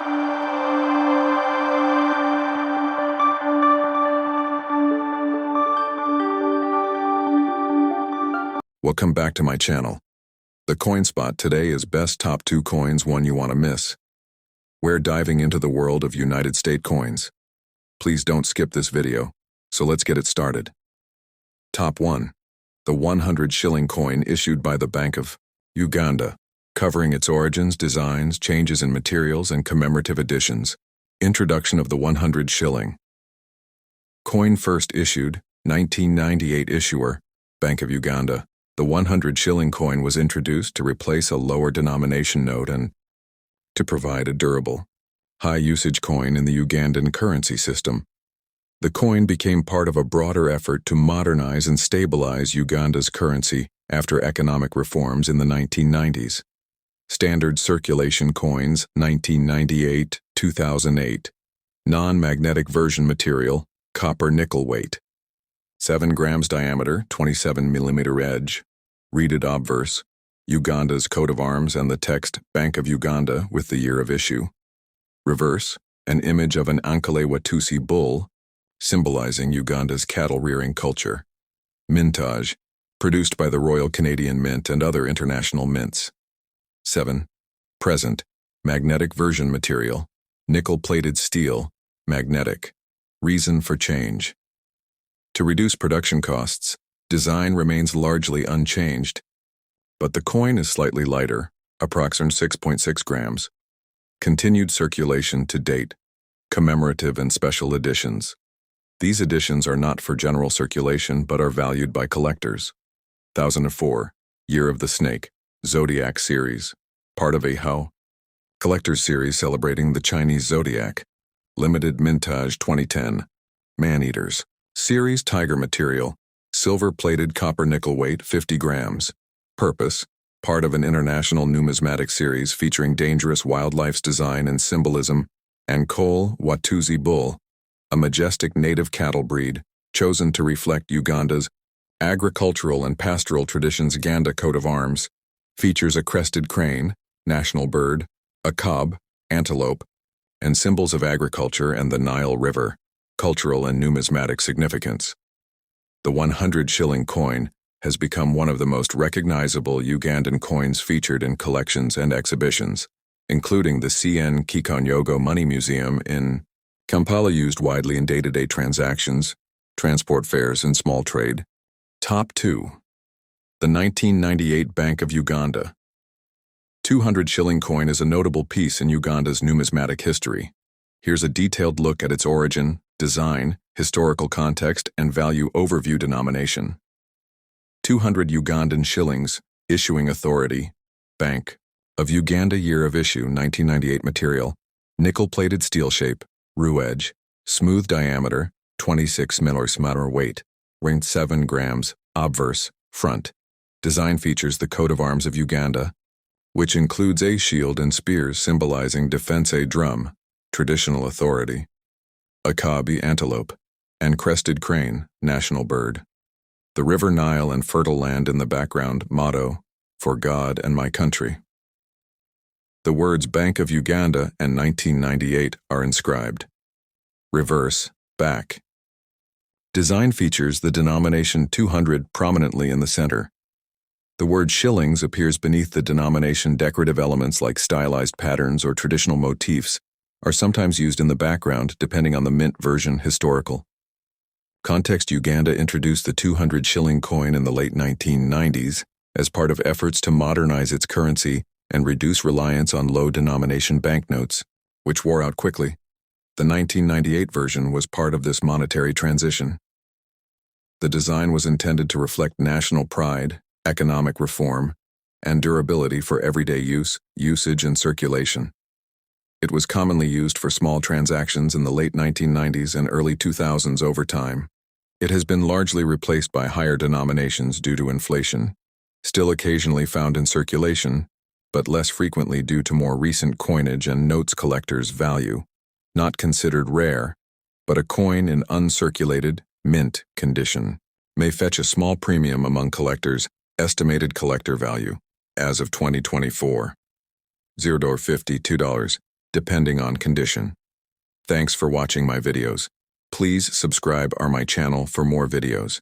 Welcome back to my channel. The coin spot today is best top 2 coins one you want to miss. We're diving into the world of United States coins. Please don't skip this video, so let's get it started. Top 1. The 100 shilling coin issued by the Bank of Uganda, covering its origins, designs, changes in materials, and commemorative editions. Introduction of the 100 shilling coin. First issued, 1998. Issuer, Bank of Uganda. The 100 shilling coin was introduced to replace a lower denomination note and to provide a durable, high-usage coin in the Ugandan currency system. The coin became part of a broader effort to modernize and stabilize Uganda's currency after economic reforms in the 1990s. Standard circulation coins, 1998-2008. Non-magnetic version material, copper-nickel weight. 7 grams diameter, 27 millimeter edge. Reeded obverse, Uganda's coat of arms and the text Bank of Uganda with the year of issue. Reverse, an image of an Ankole Watusi bull, symbolizing Uganda's cattle-rearing culture. Mintage, produced by the Royal Canadian Mint and other international mints. 7. Present, magnetic version material, nickel-plated steel, magnetic. Reason for change. To reduce production costs, design remains largely unchanged, but the coin is slightly lighter, approximately 6.6 grams. Continued circulation to date, commemorative and special editions. These editions are not for general circulation but are valued by collectors. 1004, Year of the Snake, Zodiac series, part of a How Collectors series celebrating the Chinese Zodiac. Limited Mintage 2010, Man-Eaters series. Tiger material, silver-plated copper-nickel weight, 50 grams. Purpose, part of an international numismatic series featuring dangerous wildlife's design and symbolism. Ankole Watusi bull, a majestic native cattle breed, chosen to reflect Uganda's agricultural and pastoral traditions. Uganda coat of arms, features a crested crane, national bird, a cob, antelope, and symbols of agriculture and the Nile River, cultural and numismatic significance. The 100 shilling coin has become one of the most recognizable Ugandan coins featured in collections and exhibitions, including the CN Kikonyogo Money Museum in Kampala, used widely in day-to-day transactions, transport fares, and small trade. Top 2. The 1998 Bank of Uganda 200 shilling coin is a notable piece in Uganda's numismatic history. Here's a detailed look at its origin, design, historical context, and value overview. Denomination. 200 Ugandan shillings, issuing authority, Bank of Uganda. Year of issue, 1998. Material, nickel-plated steel shape, roux edge, smooth diameter, 26 millimeter weight, weight 7 grams, obverse, front. Design features the coat of arms of Uganda, which includes a shield and spears symbolizing defense. A drum, traditional authority. A kabi, antelope, and crested crane, national bird. The River Nile and fertile land in the background. Motto, for God and my country. The words Bank of Uganda and 1998 are inscribed. Reverse, back. Design features the denomination 200 prominently in the center. The word shillings appears beneath the denomination. Decorative elements like stylized patterns or traditional motifs are sometimes used in the background depending on the mint version. Historical context. Uganda introduced the 200 shilling coin in the late 1990s as part of efforts to modernize its currency and reduce reliance on low-denomination banknotes, which wore out quickly. The 1998 version was part of this monetary transition. The design was intended to reflect national pride, economic reform, and durability for everyday usage, and circulation. It was commonly used for small transactions in the late 1990s and early 2000s. Over time, it has been largely replaced by higher denominations due to inflation, still occasionally found in circulation, but less frequently due to more recent coinage and notes. Collector's value, not considered rare, but a coin in uncirculated, mint condition, may fetch a small premium among collectors. Estimated collector value, as of 2024, $0.52. depending on condition. Thanks for watching my videos. Please subscribe our my channel for more videos.